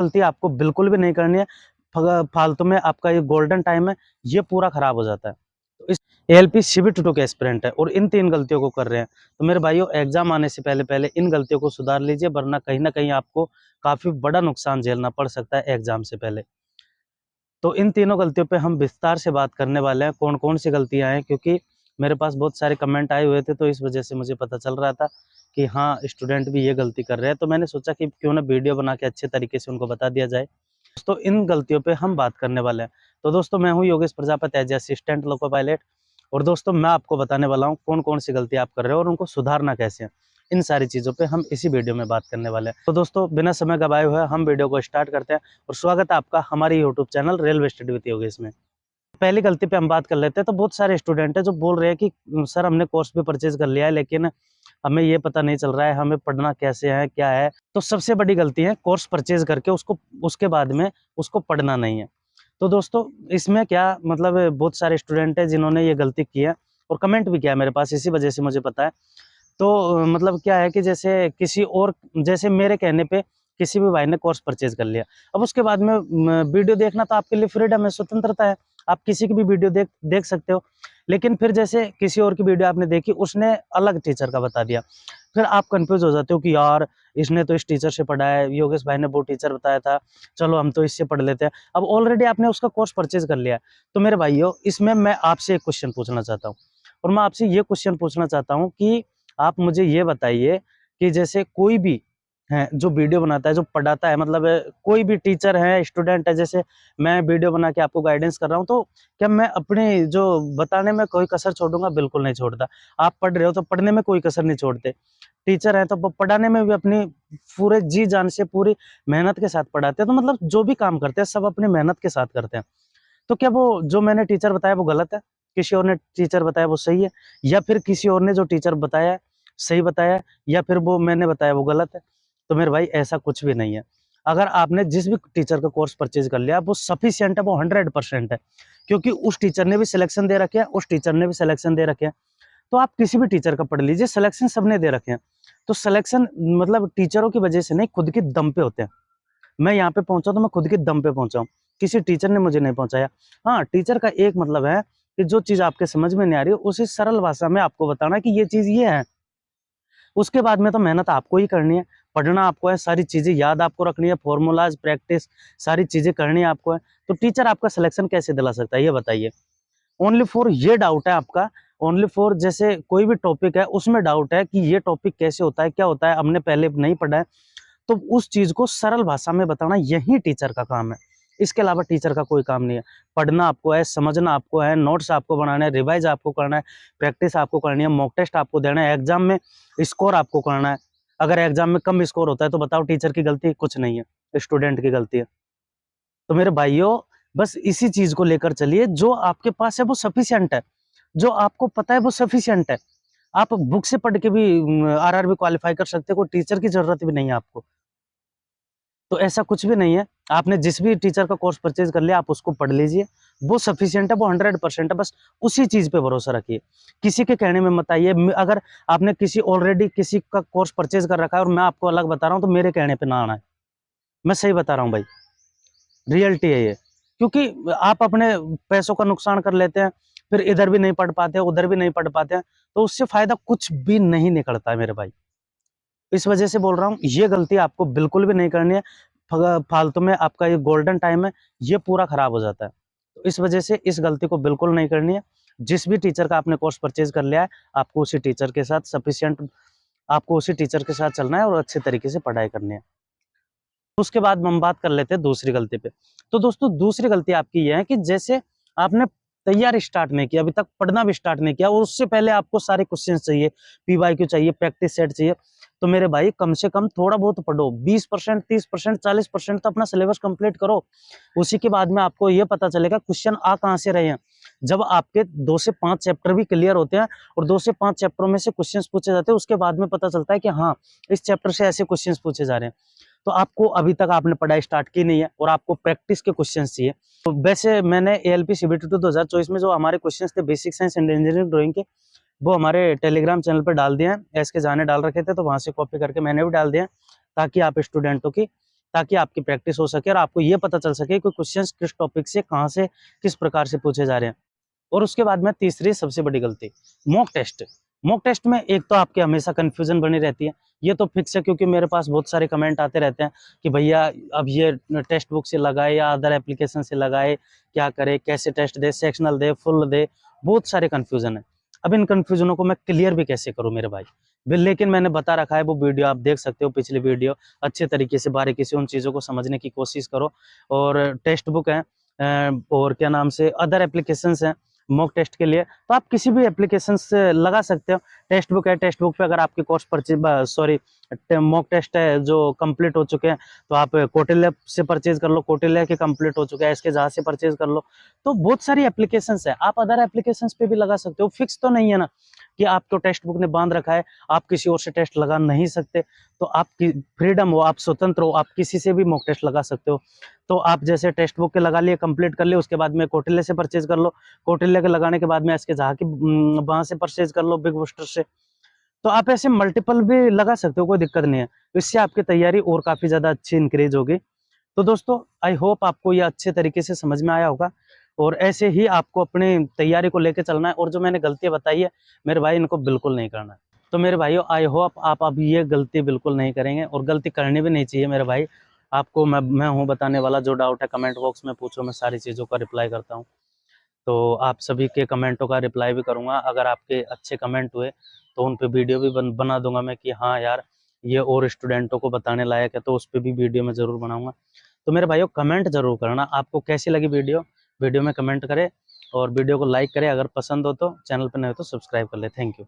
गलती आपको बिल्कुल भी नहीं करनी है। फालतू में आपका ये गोल्डन टाइम है, ये पूरा खराब हो जाता है। तो इस एएलपी सीबी 2 के एस्पिरेंट है और इन 3 गलतियों को कर रहे हैं। तो मेरे भाइयों, एग्ज़ाम आने से पहले-पहले इन गलतियों को सुधार लीजिए, वरना कहीं न कहीं आपको काफ़ी बड़ा नुकसान झेलना पड़ सकता है एग्ज़ाम से पहले। तो इन तीनों गलतियों पे हम विस्तार से बात करने वाले हैं, कौन-कौन सी गलतियाँ हैं, क्योंकि मेरे पास बहुत सारे कमेंट आए हुए थे, तो इस वजह से मुझे पता चल रहा था कि हाँ, स्टूडेंट भी ये गलती कर रहे हैं। तो मैंने सोचा कि क्यों ना वीडियो बना के अच्छे तरीके से उनको बता दिया जाए। दोस्तों, इन गलतियों पे हम बात करने वाले हैं। तो दोस्तों, मैं हूँ Yogesh Prajapati as a assistant loco pilot, और दोस्तों मैं आपको बताने वाला हूँ कौन-कौन सी गलती आप कर रहे हो और उनको सुधारना कैसे है। इन सारी चीज़ों पे हम इसी वीडियो में बात करने वाले हैं। तो दोस्तों, बिना समय गवाए हुए हम वीडियो को स्टार्ट करते हैं, और स्वागत है आपका हमारे YouTube channel railway study with Yogesh में। पहली गलती पे हम बात कर लेते हैं। तो बहुत सारे स्टूडेंट हैं जो बोल रहे हैं कि सर, हमने कोर्स भी परचेज़ कर लिया है, लेकिन हमें ये पता नहीं चल रहा है हमें पढ़ना कैसे है, क्या है? तो सबसे बड़ी गलती है कोर्स परचेज़ करके उसके बाद में उसको पढ़ना नहीं है। तो दोस्तों, इसमें क्या मतलब, बहुत सारे स्टूडेंट हैं जिन्होंने ये गलती की है और कमेंट भी किया है मेरे पास, इसी वजह से मुझे पता है। तो मतलब क्या है कि जैसे मेरे कहने पे किसी भी भाई ने कोर्स परचेज़ कर लिया। अब उसके बाद में वीडियो देखना तो आपके लिए फ्रीडम है, स्वतंत्रता है। आप किसी की भी वीडियो देख देख सकते हो। लेकिन फिर जैसे किसी और की वीडियो आपने देखी, उसने अलग टीचर का बता दिया। फिर आप कन्फ्यूज़ हो जाते हो कि यार, इसने तो इस टीचर से पढ़ा है, योगेश भाई ने वो टीचर बताया था, चलो हम तो इससे पढ़ लेते हैं। अब ऑलरेडी आपने उसका कोर्स परचेज़ कर लिया है। तो मेरे भाइयों, इसमें मैं आपसे एक क्वेश्चन पूछना चाहता हूँ, और मैं आपसे ये क्वेश्चन पूछना चाहता हूँ कि आप मुझे ये बताइए कि जैसे कोई भी है जो वीडियो बनाता है, जो पढ़ाता है, मतलब कोई भी टीचर है, स्टूडेंट है, जैसे मैं वीडियो बना के आपको गाइडेंस कर रहा हूँ, तो क्या मैं अपनी जो बताने में कोई कसर छोड़ूँगा? बिल्कुल नहीं छोड़ता। आप पढ़ रहे हो तो पढ़ने में कोई कसर नहीं छोड़ते। टीचर हैं तो वो पढ़ाने में भी अपनी पूरे जी-जान से, पूरी मेहनत के साथ पढ़ाते हैं। तो मतलब जो भी काम करते हैं, सब अपनी मेहनत के साथ करते हैं। तो क्या वो जो मैंने टीचर बताया वो गलत है? किसी और ने टीचर बताया वो सही है? या फिर किसी और ने जो टीचर बताया है, सही बताया है, या फिर वो मैंने बताया वो गलत है? तो मेरे भाई, ऐसा कुछ भी नहीं है। अगर आपने जिस भी टीचर का कोर्स परचेज़ कर लिया, वो सफिशिएंट है, वो 100% है। क्योंकि उस टीचर ने भी सिलेक्शन दे रखे हैं, उस टीचर ने भी सिलेक्शन दे रखे हैं। तो आप किसी भी टीचर का पढ़ लीजिए, सिलेक्शन सबने दे रखे हैं। तो सिलेक्शन मतलब टीचरों की वजह से नहीं, खुद के दम पे होते हैं। मैं यहाँ पे पहुँचा तो मैं खुद के दम पे पहुँचा हूँ, किसी टीचर ने मुझे नहीं पहुँचाया। हाँ, टीचर का एक मतलब है कि जो चीज़ आपके समझ में नहीं आ रही है, उसे सरल भाषा में आपको बताना कि ये चीज़ ये है। उसके बाद में तो मेहनत आपको ही करनी है, पढ़ना आपको है, सारी चीज़ें याद आपको रखनी है, फ़ॉर्मूलाज़, प्रैक्टिस, सारी चीज़ें करनी है आपको है। तो टीचर आपका सिलेक्शन कैसे दिला सकता है, ये बताइए? ओनली फॉर ये डाउट है आपका, ओनली फॉर जैसे कोई भी टॉपिक है, उसमें डाउट है कि ये टॉपिक कैसे होता है, क्या होता है, हमने पहले नहीं पढ़ा है। तो उस चीज़ को सरल भाषा में बताना यही टीचर का काम है। इसके अलावा टीचर का कोई काम नहीं है। पढ़ना आपको है, समझना आपको है, नोट्स आपको बनाना है, रिवाइज़ आपको करना है, प्रैक्टिस आपको करनी है, मॉक टेस्ट आपको देना है, एग्ज़ाम में स्कोर आपको करना है। अगर एग्ज़ाम में कम स्कोर होता है तो बताओ टीचर की गलती? कुछ नहीं है, स्टूडेंट की गलती है। तो मेरे भाइयों, बस इसी चीज़ को लेकर चलिए, जो आपके पास है वो सफिशिएंट है, जो आपको पता है वो सफिशिएंट है। आप बुक से पढ़ के भी आरआरबी क्वालीफाई कर सकते हो, कोई टीचर की ज़रूरत भी नहीं है आपको। तो ऐसा कुछ भी नहीं है। आपने जिस भी टीचर का कोर्स परचेज़ कर लिया, आप उसको पढ़ लीजिए। वो सफिशिएंट है, वो 100% है, बस उसी चीज़ पे भरोसा रखिए। किसी के कहने में मत आइए। अगर आपने ऑलरेडी किसी का कोर्स परचेज़ कर रखा है और मैं आपको अलग बता रहा हूँ, तो मेरे कहने पे ना आना है। मैं सही बता रहा हूँ भाई, रियलिटी है ये। क्योंकि आप अपने पैसों का नुकसान कर लेते हैं, फिर इधर भी नहीं पढ़ पाते, उधर भी नहीं पढ़ पाते हैं, तो उससे फ़ायदा कुछ भी नहीं निकलता है मेरे भाई। इस वजह से बोल रहा हूँ, ये गलती आपको बिल्कुल भी नहीं करनी है। फालतू में आपका ये गोल्डन टाइम है, ये पूरा खराब हो जाता है। तो इस वजह से इस गलती को बिल्कुल नहीं करनी है। जिस भी टीचर का आपने कोर्स परचेज़ कर लिया है, आपको उसी टीचर के साथ आपको उसी टीचर के साथ चलना है और अच्छे तरीके से पढ़ाई करनी है। उसके बाद हम बात कर लेते हैं दूसरी गलती पे। तो दोस्तों, दूसरी गलती आपकी ये है कि जैसे आपने तैयारी स्टार्ट नहीं किया, अभी तक पढ़ना भी स्टार्ट नहीं किया, और उससे पहले आपको सारे क्वेश्चंस चाहिए, पीवाईक्यू चाहिए, प्रैक्टिस सेट चाहिए। तो मेरे भाई, कम से कम थोड़ा बहुत पढ़ो, 20%, 30%, 40% तो अपना सिलेबस कंप्लीट करो। उसी के बाद में आपको ये पता चलेगा क्वेश्चन आ कहाँ से रहे हैं। जब आपके 2 से 5 चैप्टर भी क्लियर होते हैं और 2 से 5 चैप्टरों में से क्वेश्चंस पूछे जाते हैं, उसके बाद में पता चलता है कि हाँ, इस चैप्टर से ऐसे क्वेश्चंस पूछे जा रहे हैं। तो आपको अभी तक आपने पढ़ाई स्टार्ट की नहीं है और आपको प्रैक्टिस के क्वेश्चंस चाहिए। तो वैसे मैंने एएलपी सीबीटी 2024 में जो हमारे क्वेश्चंस थे basic science and engineering drawing के, वो हमारे टेलीग्राम चैनल पे डाल दिए हैं। एस के जाने डाल रखे थे, तो वहां से कॉपी करके मैंने भी डाल दिया, ताकि आप स्टूडेंटों की ताकि आपकी प्रैक्टिस हो सके और आपको ये पता चल सके कि क्वेश्चंस किस टॉपिक से, कहाँ से, किस प्रकार से पूछे जा रहे हैं। और उसके बाद में तीसरी सबसे बड़ी गलती, मॉक टेस्ट। मॉक टेस्ट में एक तो आपके हमेशा कन्फ्यूजन बनी रहती है, ये तो फिक्स है क्योंकि मेरे पास बहुत सारे कमेंट आते रहते हैं कि भैया अब ये टेक्स्ट बुक से लगाए या अदर एप्लीकेशन से लगाए, क्या करे, कैसे टेस्ट दे, सेक्शनल दे, फुल दे, बहुत सारे कन्फ्यूजन है। अब इन कन्फ्यूजनों को मैं क्लियर भी कैसे करूँ मेरे भाई। लेकिन मैंने बता रखा है, वो वीडियो आप देख सकते हो, पिछली वीडियो, अच्छे तरीके से बारीकी से उन चीज़ों को समझने की कोशिश करो। और टेक्स्ट बुक है और क्या नाम से अदर एप्लीकेशंस हैं मॉक टेस्ट के लिए, तो आप किसी भी एप्लीकेशन से लगा सकते हो। टेक्स्ट बुक है, टेक्स्ट बुक पे अगर आपके कोर्स परचेज मॉक टेस्ट है जो कंप्लीट हो चुके हैं, तो आप कौटिल्य से परचेज कर लो, कौटिल्य के कंप्लीट हो चुके हैं, इसके जहाँ से परचेज कर लो। तो बहुत सारी एप्लीकेशंस है, आप अदर एप्लीकेशंस पे भी लगा सकते हो। फिक्स तो नहीं है ना कि आपको टेक्स्ट बुक ने बांध रखा है, आप किसी और से टेस्ट लगा नहीं सकते। तो आपकी फ्रीडम हो, आप स्वतंत्र हो, आप किसी से भी मॉक टेस्ट लगा सकते हो। तो आप जैसे टेक्स्ट बुक के लगा लिए, कंप्लीट कर लिए, उसके बाद में कौटिल्य से परचेज कर लो, कौटिल्य के लगाने के बाद में इसके जहाँ की वहां से परचेज कर लो, बिग बूस्टर से। तो आप ऐसे मल्टीपल भी लगा सकते हो, कोई दिक्कत नहीं है। इससे आपकी तैयारी और काफी ज्यादा अच्छी इंक्रीज होगी। तो दोस्तों आई होप आपको यह अच्छे तरीके से समझ में आया होगा और ऐसे ही आपको अपनी तैयारी को लेकर चलना है। और जो मैंने गलतियां बताई है मेरे भाई, इनको बिल्कुल नहीं करना है। तो मेरे भाइयों आई होप आप अब ये गलती बिल्कुल नहीं करेंगे और गलती करनी भी नहीं चाहिए मेरे भाई। आपको मैं हूँ बताने वाला, जो डाउट है कमेंट बॉक्स में पूछो, मैं सारी चीज़ों का रिप्लाई करता हूँ। तो आप सभी के कमेंटों का रिप्लाई भी करूँगा। अगर आपके अच्छे कमेंट हुए तो उन पे वीडियो भी बना दूंगा मैं कि हाँ यार ये और स्टूडेंटों को बताने लायक है, तो उस पर भी वीडियो मैं ज़रूर बनाऊंगा। तो मेरे भाइयों कमेंट जरूर करना आपको कैसी लगी वीडियो। वीडियो में कमेंट करें और वीडियो को लाइक करें, अगर पसंद हो तो, चैनल पर नए हो तो सब्सक्राइब कर ले। Thank you.